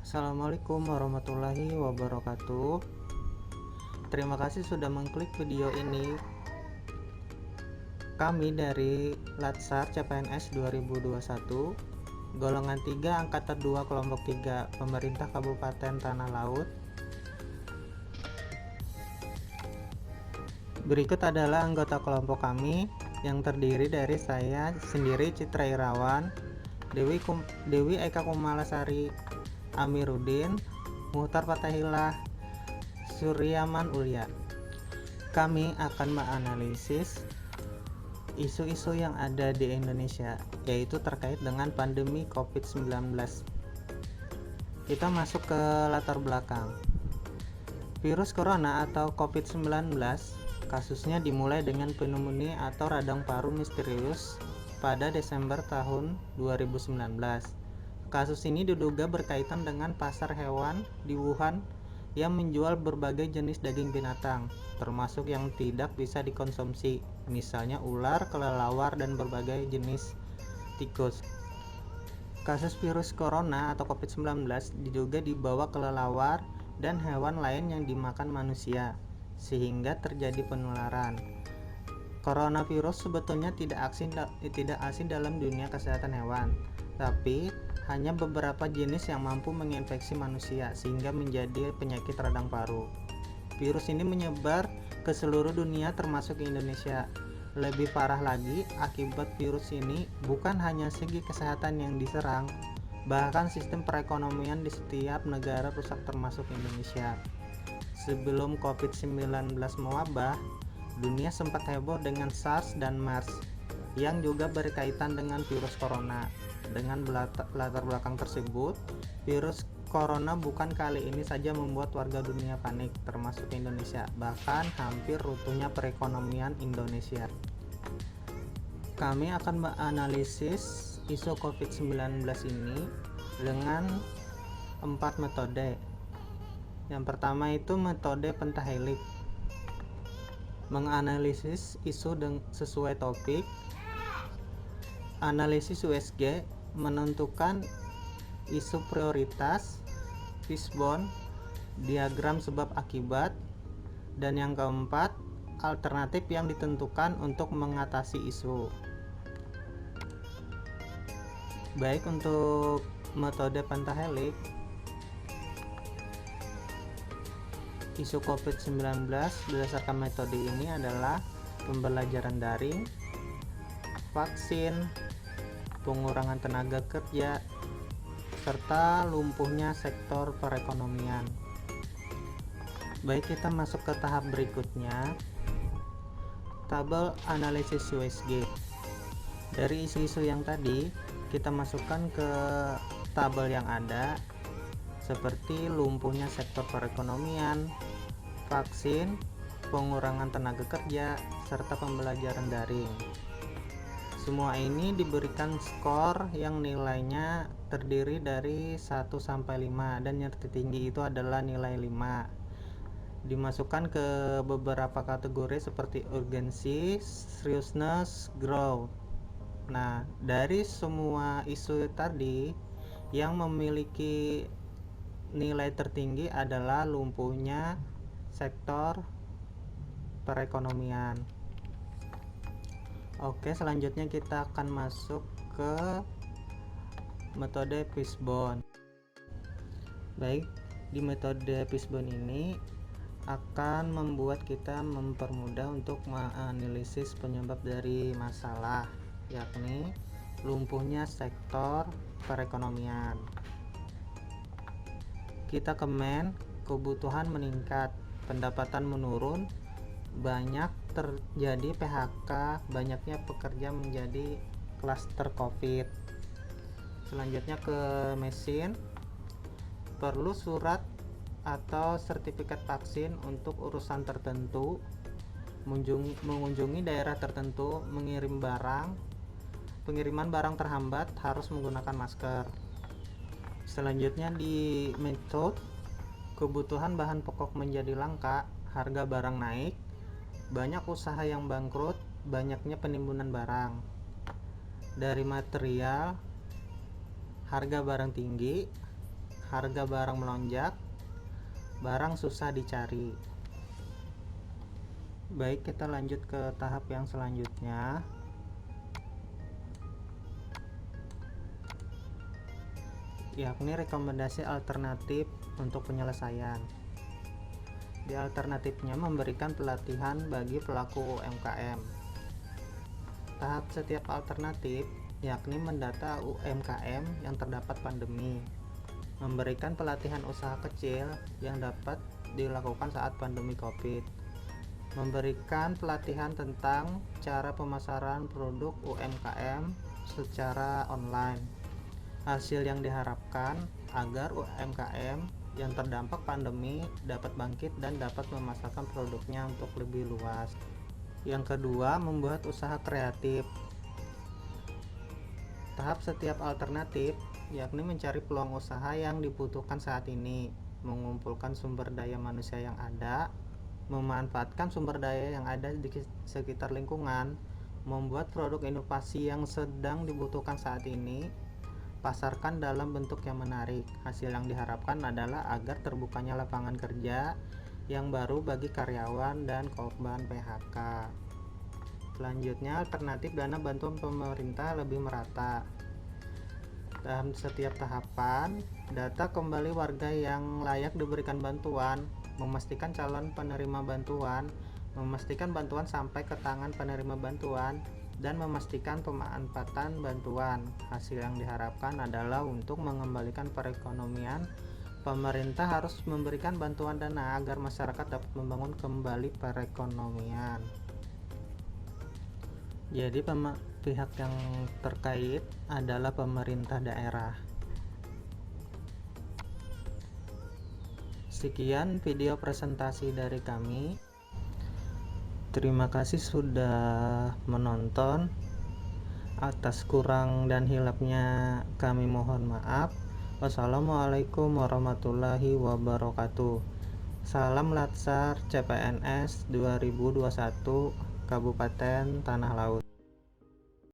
Assalamualaikum warahmatullahi wabarakatuh. Terima kasih sudah mengklik video ini. Kami dari Latsar CPNS 2021 golongan 3 angkatan 2 kelompok 3 Pemerintah Kabupaten Tanah Laut. Berikut adalah anggota kelompok kami yang terdiri dari saya sendiri, Citra Irawan, Dewi Eka Kumalasari, Amiruddin, Muhtar Fatahillah, Suryaman Ulya. Kami akan menganalisis isu-isu yang ada di Indonesia, yaitu terkait dengan pandemi COVID-19. Kita masuk ke latar belakang. Virus corona atau COVID-19 kasusnya dimulai dengan pneumonia atau radang paru misterius pada Desember tahun 2019. Kasus ini diduga berkaitan dengan pasar hewan di Wuhan yang menjual berbagai jenis daging binatang, termasuk yang tidak bisa dikonsumsi, misalnya ular, kelelawar, dan berbagai jenis tikus. Kasus virus corona atau COVID-19 diduga dibawa kelelawar dan hewan lain yang dimakan manusia, sehingga terjadi penularan. Coronavirus sebetulnya tidak asing dalam dunia kesehatan hewan, tapi hanya beberapa jenis yang mampu menginfeksi manusia sehingga menjadi penyakit radang paru. Virus ini menyebar ke seluruh dunia termasuk Indonesia. Lebih parah lagi, akibat virus ini bukan hanya segi kesehatan yang diserang, bahkan sistem perekonomian di setiap negara rusak termasuk Indonesia. Sebelum COVID-19 mewabah, dunia sempat heboh dengan SARS dan MERS yang juga berkaitan dengan virus corona. Dengan latar belakang tersebut, virus corona bukan kali ini saja membuat warga dunia panik, termasuk Indonesia, bahkan hampir runtuhnya perekonomian Indonesia. Kami akan menganalisis isu COVID-19 ini dengan 4 metode. Yang pertama itu metode pentahelik, menganalisis isu sesuai topik. Analisis USG, menentukan isu prioritas. Fishbone, diagram sebab akibat. Dan yang keempat, alternatif yang ditentukan untuk mengatasi isu. Baik, untuk metode pentahelik, isu COVID-19 berdasarkan metode ini adalah pembelajaran daring, vaksin, pengurangan tenaga kerja, serta lumpuhnya sektor perekonomian. Baik, kita masuk ke tahap berikutnya, tabel analisis USG. Dari isu-isu yang tadi, kita masukkan ke tabel yang ada, seperti lumpuhnya sektor perekonomian, vaksin, pengurangan tenaga kerja, serta pembelajaran daring. Semua ini diberikan skor yang nilainya terdiri dari 1 sampai 5 dan yang tertinggi itu adalah nilai 5. Dimasukkan ke beberapa kategori seperti urgensi, seriousness, growth. Nah, dari semua isu tadi yang memiliki nilai tertinggi adalah lumpuhnya sektor perekonomian. Oke, selanjutnya kita akan masuk ke metode Fishbone. Baik, di metode Fishbone ini akan membuat kita mempermudah untuk menganalisis penyebab dari masalah, yakni lumpuhnya sektor perekonomian. Kita komen, kebutuhan meningkat, pendapatan menurun, banyak terjadi PHK, banyaknya pekerja menjadi klaster COVID. Selanjutnya ke mesin, perlu surat atau sertifikat vaksin untuk urusan tertentu, mengunjungi daerah tertentu, pengiriman barang terhambat, harus menggunakan masker. Selanjutnya di metode, kebutuhan bahan pokok menjadi langka, harga barang naik, banyak usaha yang bangkrut, banyaknya penimbunan barang. Dari material, harga barang tinggi, harga barang melonjak, barang susah dicari. Baik, kita lanjut ke tahap yang selanjutnya, yakni rekomendasi alternatif untuk penyelesaian. Di alternatifnya memberikan pelatihan bagi pelaku UMKM. Tahap setiap alternatif yakni mendata UMKM yang terdapat pandemi, memberikan pelatihan usaha kecil yang dapat dilakukan saat pandemi COVID, memberikan pelatihan tentang cara pemasaran produk UMKM secara online. Hasil yang diharapkan agar UMKM yang terdampak pandemi dapat bangkit dan dapat memasarkan produknya untuk lebih luas. Yang kedua, membuat usaha kreatif. Tahap setiap alternatif yakni mencari peluang usaha yang dibutuhkan saat ini, mengumpulkan sumber daya manusia yang ada, memanfaatkan sumber daya yang ada di sekitar lingkungan, membuat produk inovasi yang sedang dibutuhkan saat ini, pasarkan dalam bentuk yang menarik. Hasil yang diharapkan adalah agar terbukanya lapangan kerja yang baru bagi karyawan dan korban PHK. Selanjutnya, alternatif dana bantuan pemerintah lebih merata. Dalam setiap tahapan, data kembali warga yang layak diberikan bantuan, memastikan calon penerima bantuan, memastikan bantuan sampai ke tangan penerima bantuan, dan memastikan pemanfaatan bantuan. Hasil yang diharapkan adalah untuk mengembalikan perekonomian. Pemerintah harus memberikan bantuan dana agar masyarakat dapat membangun kembali perekonomian. Jadi pihak yang terkait adalah pemerintah daerah. Sekian video presentasi dari kami. Terima kasih sudah menonton. Atas kurang dan hilapnya kami mohon maaf. Wassalamualaikum warahmatullahi wabarakatuh. Salam Latsar CPNS 2021 Kabupaten Tanah Laut.